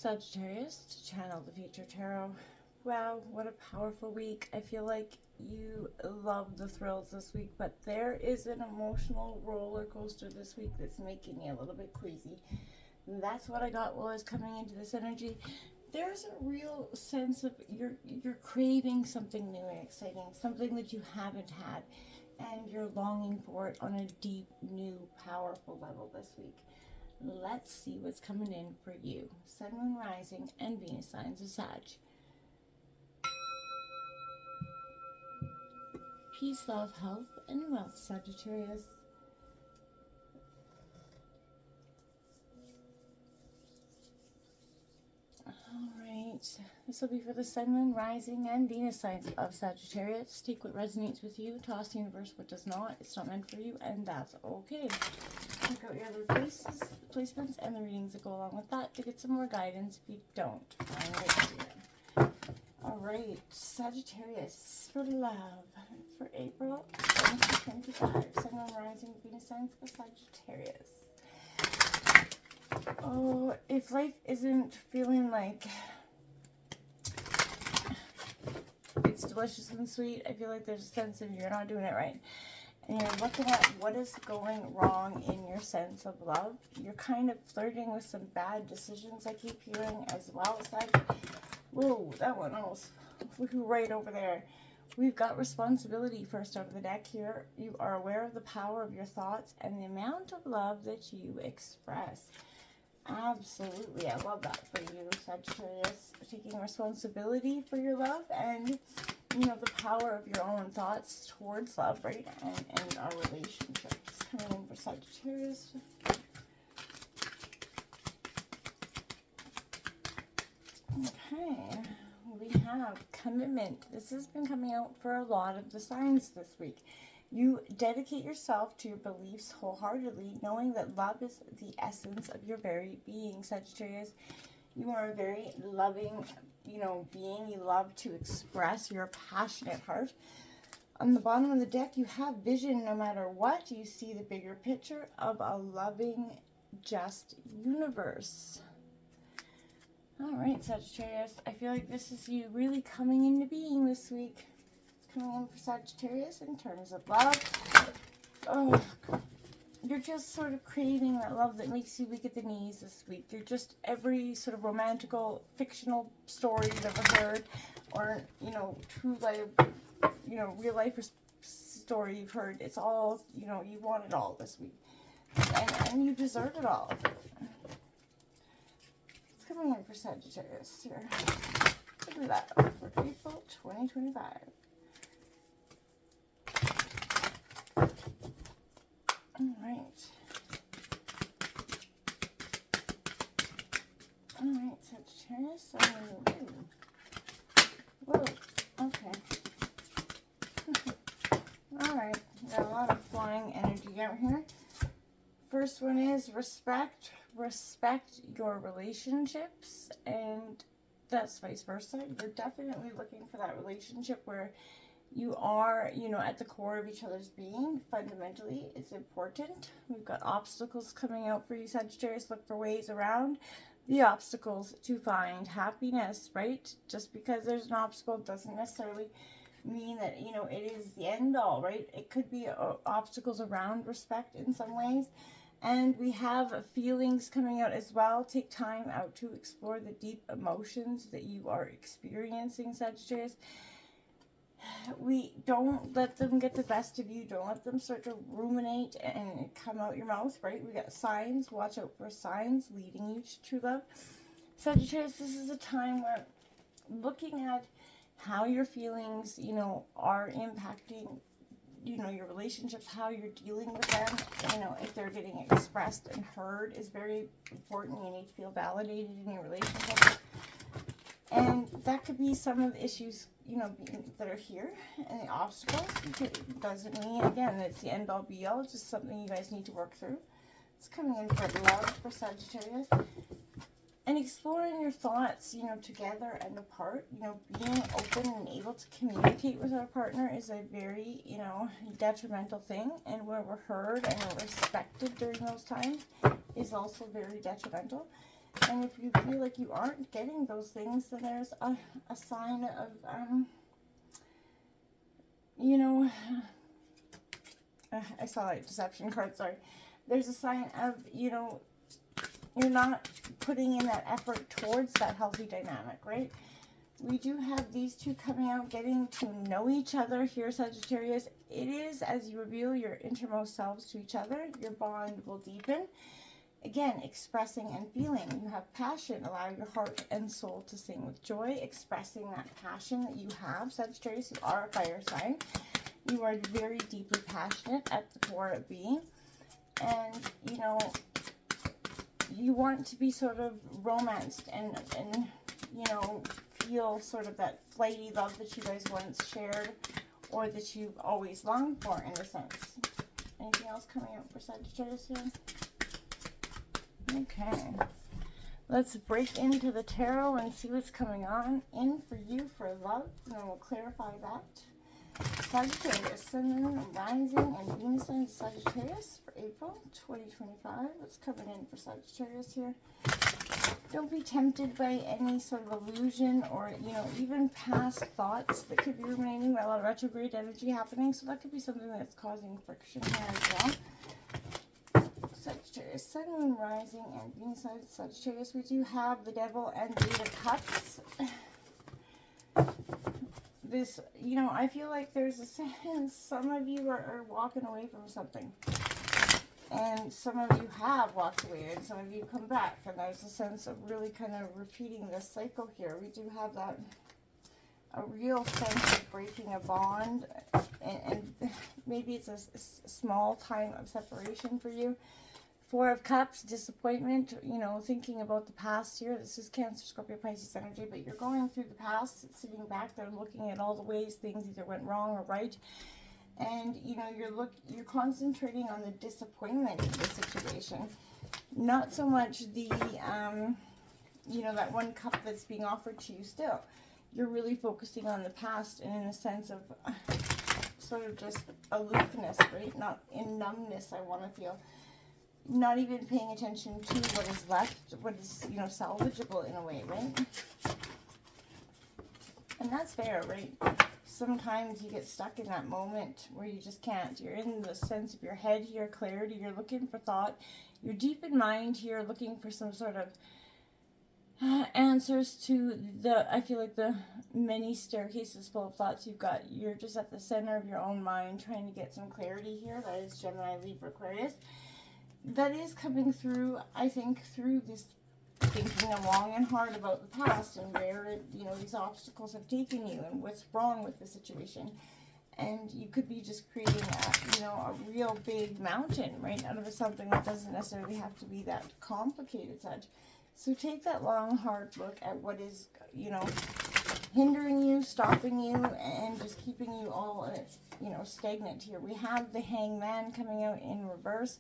Sagittarius, to channel the future tarot. Wow, what a powerful week. I feel like you love the thrills this week, but there is an emotional roller coaster this week that's making me a little bit queasy. And that's what I got while I was coming into this energy. There's a real sense of you're craving something new and exciting, something that you haven't had, and you're longing for it on a deep, new, powerful level this week. Let's see what's coming in for you. Sun, Moon, Rising, and Venus signs of Sag. Peace, love, health, and wealth, Sagittarius. Alright, this will be for the Sun, Moon, Rising, and Venus signs of Sagittarius. Take what resonates with you, toss the universe what does not. It's not meant for you, and that's okay. Check out your other placements and the readings that go along with that to get some more guidance if you don't find it here. Alright, Sagittarius, for love, for April 2025. Sun, Moon, Rising, Venus signs for Sagittarius. Oh, if life isn't feeling like it's delicious and sweet, I feel like there's a sense of you're not doing it right. And you're looking at what is going wrong in your sense of love. You're kind of flirting with some bad decisions, I keep hearing as well. Whoa, that one almost flew right over there. We've got responsibility first out of the deck here. You are aware of the power of your thoughts and the amount of love that you express. Absolutely, I love that for you, Sagittarius. Taking responsibility for your love and, you know, the power of your own thoughts towards love, right? And our relationships. Coming in for Sagittarius. Okay, we have commitment. This has been coming out for a lot of the signs this week. You dedicate yourself to your beliefs wholeheartedly, knowing that love is the essence of your very being, Sagittarius. You are a very loving, being. You love to express your passionate heart. On the bottom of the deck, you have vision no matter what. You see the bigger picture of a loving, just universe. All right, Sagittarius. I feel like this is you really coming into being this week. Coming in for Sagittarius in terms of love. Oh, you're just sort of craving that love that makes you weak at the knees this week. You're just every sort of romantical, fictional story you've ever heard, or, true life, real life story you've heard. It's all, you want it all this week. And you deserve it all. It's coming in for Sagittarius here. Look at that for April 2025. All right, Sagittarius. Whoa, okay. All right, got a lot of flying energy out here. First one is respect. Respect your relationships, and that's vice versa. You're definitely looking for that relationship where you are, at the core of each other's being. Fundamentally, it's important. We've got obstacles coming out for you, Sagittarius. Look for ways around the obstacles to find happiness, right? Just because there's an obstacle doesn't necessarily mean that, it is the end all, right? It could be obstacles around respect in some ways. And we have feelings coming out as well. Take time out to explore the deep emotions that you are experiencing, Sagittarius. We don't let them get the best of you. Don't let them start to ruminate and come out your mouth, right? We got signs. Watch out for signs leading you to true love. Sagittarius, this is a time where looking at how your feelings, are impacting, your relationships, how you're dealing with them, if they're getting expressed and heard is very important. You need to feel validated in your relationship. And that could be some of the issues, that are here, and the obstacles. It doesn't mean, again, that it's the end all be all. It's just something you guys need to work through. It's coming in for love for Sagittarius. And exploring your thoughts, together and apart. Being open and able to communicate with our partner is a very, detrimental thing. And where we're heard and we're respected during those times is also very detrimental. And if you feel like you aren't getting those things, then there's a sign of, you know, I saw that deception card, sorry. There's a sign of, you know, you're not putting in that effort towards that healthy dynamic, right? We do have these two coming out, getting to know each other here, Sagittarius. It is as you reveal your innermost selves to each other, your bond will deepen. Again, expressing and feeling. You have passion. Allow your heart and soul to sing with joy, expressing that passion that you have, Sagittarius. You are a fire sign. You are very deeply passionate at the core of being. And, you know, you want to be sort of romanced and you know, feel sort of that flighty love that you guys once shared, or that you've always longed for, in a sense. Anything else coming out for Sagittarius here? Okay, let's break into the tarot and see what's coming on in for you for love, and then we'll clarify that. Sagittarius, Sun, Moon, Rising, and Venus in Sagittarius for April 2025. What's coming in for Sagittarius here? Don't be tempted by any sort of illusion or, you know, even past thoughts that could be remaining. A lot of retrograde energy happening, so that could be something that's causing friction here as well. Sagittarius, Sun, Moon, Rising, and Venus in Sagittarius. We do have the Devil and the Eight of Cups. This, you know, I feel like there's a sense some of you are walking away from something. And some of you have walked away, and some of you come back. And there's a sense of really kind of repeating this cycle here. We do have that, a real sense of breaking a bond. And maybe it's a small time of separation for you. Four of Cups, disappointment, you know, thinking about the past here. This is Cancer, Scorpio, Pisces energy, but you're going through the past, sitting back there looking at all the ways things either went wrong or right. And, you know, you're concentrating on the disappointment of the situation. Not so much the, you know, that one cup that's being offered to you still. You're really focusing on the past, and in a sense of sort of just aloofness, right? Not in numbness, I want to feel. Not even paying attention to what is left, what is, you know, salvageable in a way, right? And that's fair, right? Sometimes you get stuck in that moment where you just can't. You're in the sense of your head here, clarity. You're looking for thought. You're deep in mind here, looking for some sort of answers to the, I feel like the many staircases full of thoughts you've got. You're just at the center of your own mind trying to get some clarity here. That is Gemini, Libra, Aquarius. That is coming through, I think, through this thinking long and hard about the past and where, you know, these obstacles have taken you and what's wrong with the situation. And you could be just creating a, you know, a real big mountain, right, out of something that doesn't necessarily have to be that complicated, such. So take that long, hard look at what is, you know, hindering you, stopping you, and just keeping you all, you know, stagnant here. We have the Hangman coming out in reverse.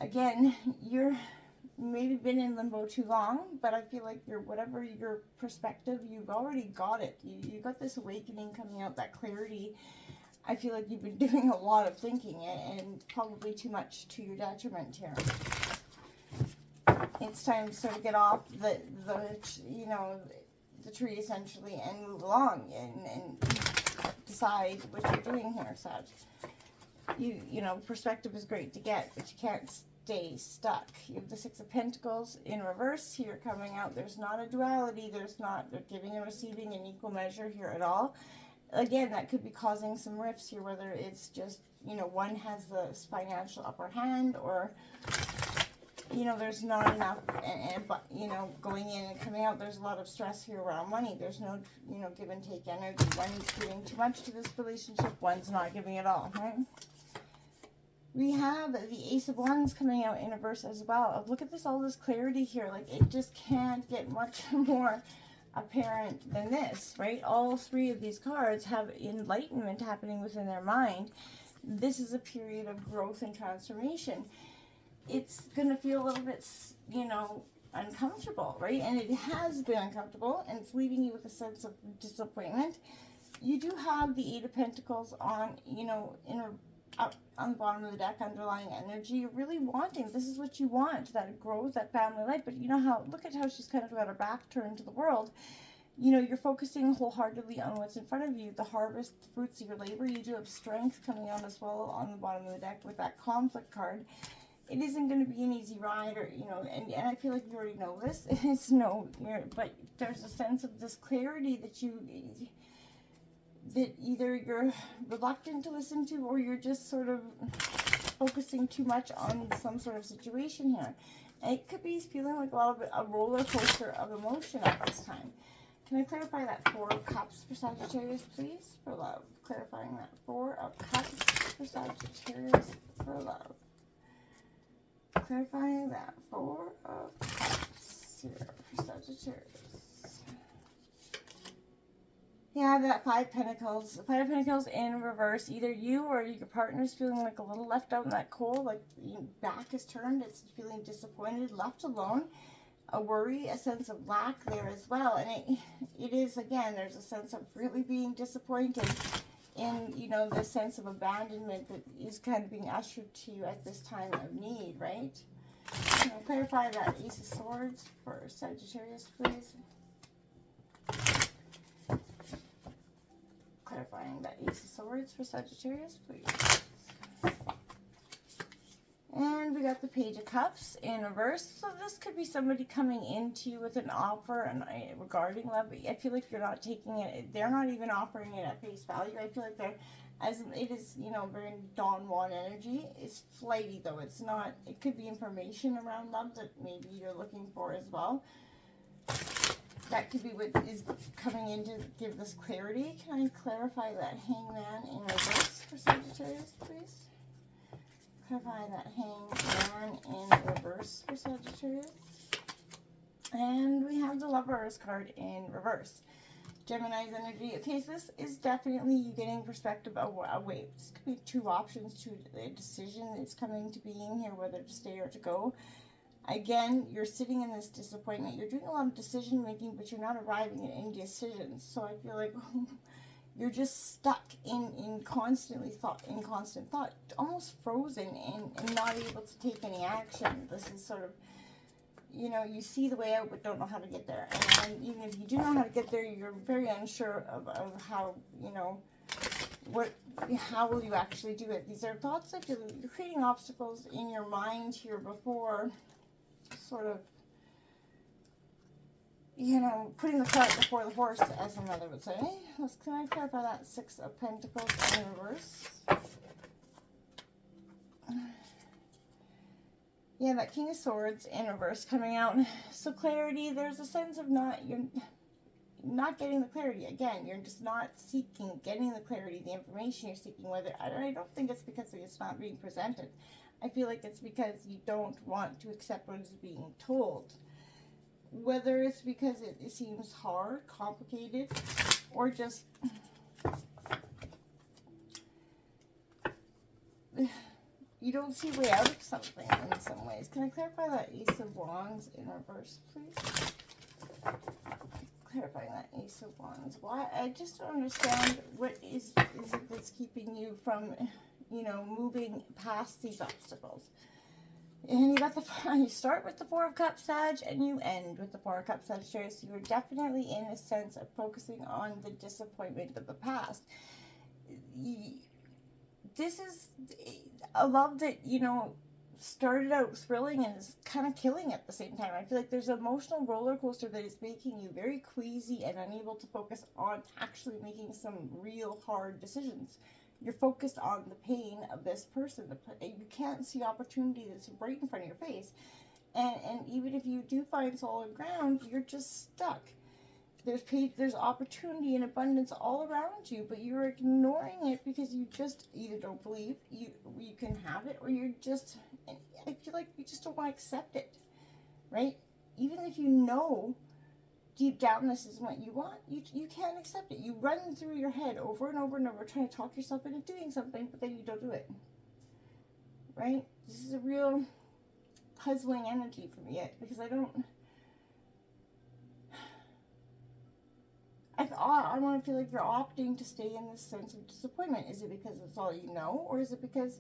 Again, you're maybe been in limbo too long, but I feel like whatever your perspective, you've already got it. You got this awakening coming out, that clarity. I feel like you've been doing a lot of thinking and probably too much to your detriment here. It's time to sort of get off the you know, the tree essentially and move along and decide what you're doing here, Sag. You know, perspective is great to get, but you can't stay stuck. You have the Six of Pentacles in reverse here coming out. There's not a duality. There's not giving and receiving in equal measure here at all. Again, that could be causing some rifts here, whether it's just, you know, one has the financial upper hand, or, you know, there's not enough, but, you know, going in and coming out, there's a lot of stress here around money. There's no, you know, give and take energy. One's giving too much to this relationship, one's not giving at all, right? We have the Ace of Wands coming out in reverse as well. Look at this, all this clarity here. Like, it just can't get much more apparent than this, right? All three of these cards have enlightenment happening within their mind. This is a period of growth and transformation. It's going to feel a little bit, you know, uncomfortable, right? And it has been uncomfortable, and it's leaving you with a sense of disappointment. You do have the Eight of Pentacles on, you know, in a up on the bottom of the deck, underlying energy. You're really wanting, this is what you want, that growth, that family life. But you know how, look at how she's kind of got her back turned to the world. You know, you're focusing wholeheartedly on what's in front of you, the harvest, the fruits of your labor. You do have strength coming out as well on the bottom of the deck with that conflict card. It isn't going to be an easy ride, or, you know, and I feel like you already know this. It's no, but there's a sense of this clarity that that either you're reluctant to listen to, or you're just sort of focusing too much on some sort of situation here. And it could be feeling like a lot of a roller coaster of emotion at this time. Can I clarify that 4 of Cups for Sagittarius, please, for love? Clarifying that 4 of Cups for Sagittarius for love. Clarifying that 4 of Cups here for Sagittarius. Yeah, that 5 Pentacles. 5 Pentacles in reverse. Either you or your partner's feeling like a little left out in that cold, like your back is turned. It's feeling disappointed, left alone. A worry, a sense of lack there as well. And it is, again, there's a sense of really being disappointed in, you know, the sense of abandonment that is kind of being ushered to you at this time of need, right? Can I clarify that Ace of Swords for Sagittarius, please? Clarifying that Ace of Swords for Sagittarius, please. And we got the Page of Cups in reverse. So this could be somebody coming into you with an offer and regarding love. But I feel like you're not taking it. They're not even offering it at face value. I feel like they're, as it is, you know, very Don Juan energy. It's flighty though. It's not. It could be information around love that maybe you're looking for as well. That could be what is coming in to give this clarity. Can I clarify that Hangman in reverse for Sagittarius, please? Clarify that Hangman in reverse for Sagittarius. And we have the Lovers card in reverse. Gemini's energy. Okay, so this is definitely you getting perspective away. This could be 2 options, 2 a decision that's coming to being here, whether to stay or to go. Again, you're sitting in this disappointment. You're doing a lot of decision making, but you're not arriving at any decisions. So I feel like you're just stuck in constant thought, almost frozen and not able to take any action. This is sort of, you know, you see the way out but don't know how to get there. And even if you do know how to get there, you're very unsure of how, you know, how will you actually do it. These are thoughts that you're creating obstacles in your mind here before sort of, you know, putting the cart before the horse, as my mother would say. Can I clarify that 6 of Pentacles in reverse? Yeah, that King of Swords in reverse coming out. So clarity, there's a sense of you're not getting the clarity. Again, you're just not getting the clarity, the information you're seeking. Whether I don't think it's because it's not being presented. I feel like it's because you don't want to accept what is being told. Whether it's because it seems hard, complicated, or just you don't see a way out of something in some ways. Can I clarify that Ace of Wands in reverse, please? Clarifying that Ace of Wands. Why? I just don't understand what is it that's keeping you from, you know, moving past these obstacles. And you got you start with the 4 of Cups, Sag, and you end with the 4 of Cups, Sagittarius. So you're definitely in a sense of focusing on the disappointment of the past. This is a love that, you know, started out thrilling and is kind of killing at the same time. I feel like there's an emotional roller coaster that is making you very queasy and unable to focus on actually making some real hard decisions. You're focused on the pain of this person. You can't see opportunity that's right in front of your face. And even if you do find solid ground, you're just stuck. There's opportunity and abundance all around you, but you're ignoring it because you just either don't believe you can have it, or you're just, I feel like you just don't want to accept it, right? Even if you know deep down this is what you want, you can't accept it. You run through your head over and over and over trying to talk yourself into doing something, but then you don't do it, right? This is a real puzzling energy for me, because I want to feel like you're opting to stay in this sense of disappointment. Is it because it's all you know, or is it because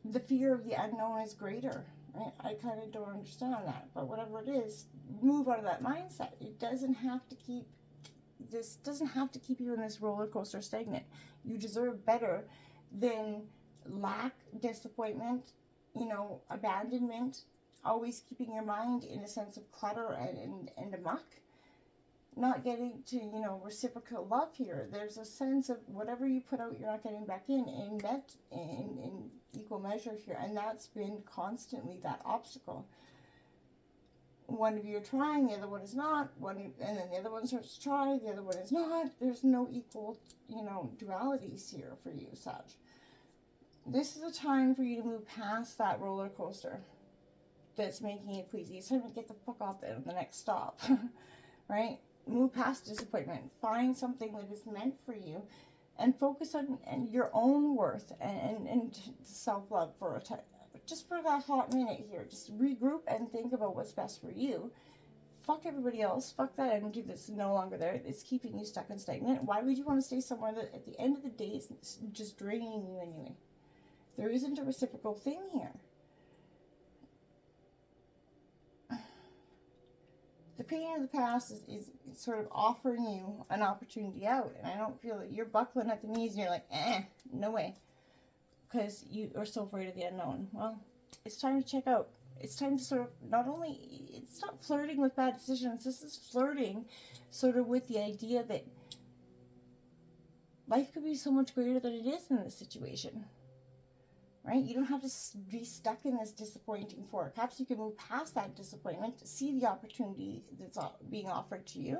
the fear of the unknown is greater? Right? I kind of don't understand that, but whatever it is, move out of that mindset. It doesn't have to keep you in this roller coaster stagnant. You deserve better than lack, disappointment, abandonment, always keeping your mind in a sense of clutter and amok. Not getting to, reciprocal love here. There's a sense of whatever you put out, you're not getting back in equal measure here. And that's been constantly that obstacle. One of you are trying, the other one is not. And then the other one starts to try, the other one is not. There's no equal, dualities here for you, Sag. This is a time for you to move past that roller coaster that's making it queasy. It's time to get the fuck off at the next stop, right? Move past disappointment. Find something that is meant for you, and focus on your own worth and self-love for just for that hot minute here. Just regroup and think about what's best for you. Fuck everybody else. Fuck that energy that's no longer there. It's keeping you stuck and stagnant. Why would you want to stay somewhere that at the end of the day is just draining you anyway? There isn't a reciprocal thing here. The pain of the past is sort of offering you an opportunity out. And I don't feel that you're buckling at the knees and you're like, no way. Because you are so afraid of the unknown. Well, it's time to check out. It's time to sort of it's not flirting with bad decisions. This is flirting sort of with the idea that life could be so much greater than it is in this situation. Right? You don't have to be stuck in this disappointing Four of Cups. You can move past that disappointment, see the opportunity that's being offered to you,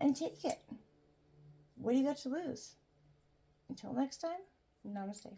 and take it. What do you got to lose? Until next time, namaste.